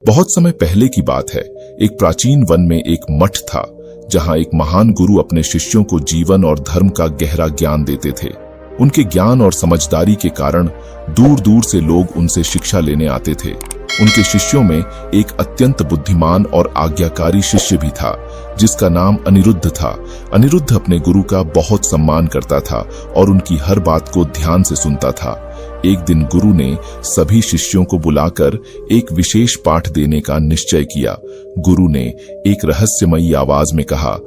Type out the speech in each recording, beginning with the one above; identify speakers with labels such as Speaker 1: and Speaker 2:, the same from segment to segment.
Speaker 1: बहुत समय पहले की बात है। एक प्राचीन वन में एक मठ था, जहां एक महान गुरु अपने शिष्यों को जीवन और धर्म का गहरा ज्ञान देते थे। उनके ज्ञान और समझदारी के कारण दूर दूर से लोग उनसे शिक्षा लेने आते थे। उनके शिष्यों में एक अत्यंत बुद्धिमान और आज्ञाकारी शिष्य भी था, जिसका नाम अनिरुद्ध था। अनिरुद्ध अपने गुरु का बहुत सम्मान करता था और उनकी हर बात को ध्यान से सुनता था। एक दिन गुरु ने सभी शिष्यों को बुलाकर एक विशेष पाठ देने का निश्चय किया। गुरु ने एक रहस्यमयी आवाज में कहा,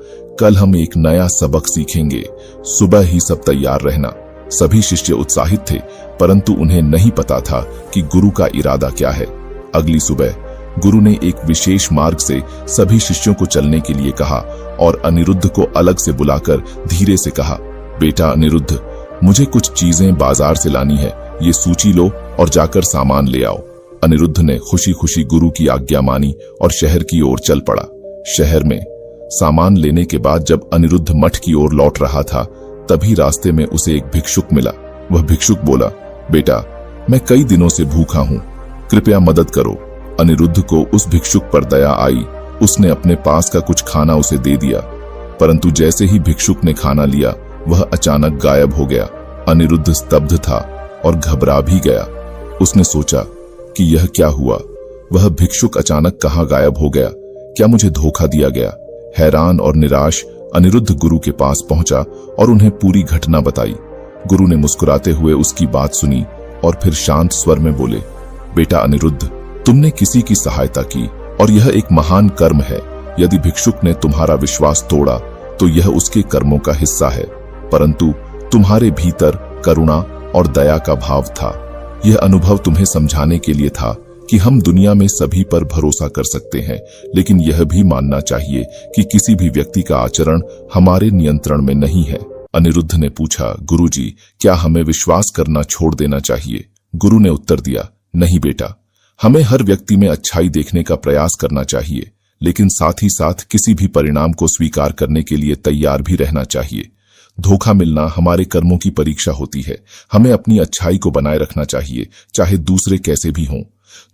Speaker 1: कल हम एक नया सबक सीखेंगे, सुबह ही सब तैयार रहना। सभी शिष्य उत्साहित थे, परंतु उन्हें नहीं पता था कि गुरु का इरादा क्या है। अगली सुबह गुरु ने एक विशेष मार्ग से सभी शिष्यों को चलने के लिए कहा और अनिरुद्ध को अलग से बुलाकर धीरे से कहा, बेटा अनिरुद्ध, मुझे कुछ चीजें बाजार से लानी है, ये सूची लो और जाकर सामान ले आओ। अनिरुद्ध ने खुशी खुशी गुरु की आज्ञा मानी और शहर की ओर चल पड़ा। शहर में सामान लेने के बाद जब अनिरुद्ध मठ की ओर लौट रहा था, तभी रास्ते में उसे एक भिक्षुक मिला। वह भिक्षुक बोला, बेटा, मैं कई दिनों से भूखा हूं, कृपया मदद करो। अनिरुद्ध को उस भिक्षुक पर दया आई। उसने अपने पास का कुछ खाना उसे दे दिया, परंतु जैसे ही भिक्षुक ने खाना लिया, वह अचानक गायब हो गया। अनिरुद्ध स्तब्ध था और घबरा भी गया। उसने सोचा कि यह क्या हुआ, वह भिक्षुक अचानक कहां गायब हो गया, क्या मुझे धोखा दिया गया। हैरान और निराश अनिरुद्ध गुरु के पास पहुंचा और उन्हें पूरी घटना बताई। गुरु ने मुस्कुराते हुए उसकी बात सुनी और फिर शांत स्वर में बोले, बेटा अनिरुद्ध, तुमने किसी की सहायता की और यह एक महान कर्म है। यदि भिक्षुक ने तुम्हारा विश्वास तोड़ा तो यह उसके कर्मों का हिस्सा है, परंतु तुम्हारे भीतर करुणा और दया का भाव था। यह अनुभव तुम्हें समझाने के लिए था कि हम दुनिया में सभी पर भरोसा कर सकते हैं, लेकिन यह भी मानना चाहिए कि किसी भी व्यक्ति का आचरण हमारे नियंत्रण में नहीं है। अनिरुद्ध ने पूछा, गुरुजी, क्या हमें विश्वास करना छोड़ देना चाहिए? गुरु ने उत्तर दिया, नहीं बेटा, हमें हर व्यक्ति में अच्छाई देखने का प्रयास करना चाहिए, लेकिन साथ ही साथ किसी भी परिणाम को स्वीकार करने के लिए तैयार भी रहना चाहिए। धोखा मिलना हमारे कर्मों की परीक्षा होती है। हमें अपनी अच्छाई को बनाए रखना चाहिए, चाहे दूसरे कैसे भी हों।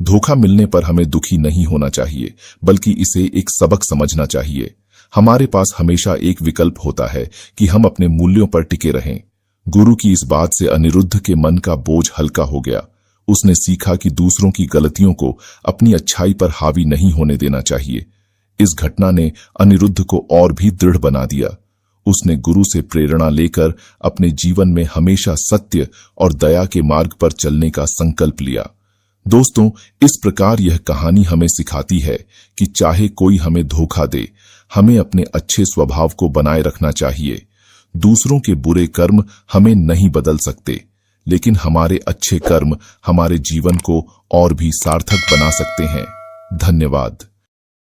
Speaker 1: धोखा मिलने पर हमें दुखी नहीं होना चाहिए, बल्कि इसे एक सबक समझना चाहिए। हमारे पास हमेशा एक विकल्प होता है कि हम अपने मूल्यों पर टिके रहें। गुरु की इस बात से अनिरुद्ध के मन का बोझ हल्का हो गया। उसने सीखा कि दूसरों की गलतियों को अपनी अच्छाई पर हावी नहीं होने देना चाहिए। इस घटना ने अनिरुद्ध को और भी दृढ़ बना दिया। उसने गुरु से प्रेरणा लेकर अपने जीवन में हमेशा सत्य और दया के मार्ग पर चलने का संकल्प लिया। दोस्तों, इस प्रकार यह कहानी हमें सिखाती है कि चाहे कोई हमें धोखा दे, हमें अपने अच्छे स्वभाव को बनाए रखना चाहिए। दूसरों के बुरे कर्म हमें नहीं बदल सकते, लेकिन हमारे अच्छे कर्म हमारे जीवन को और भी सार्थक बना सकते हैं। धन्यवाद।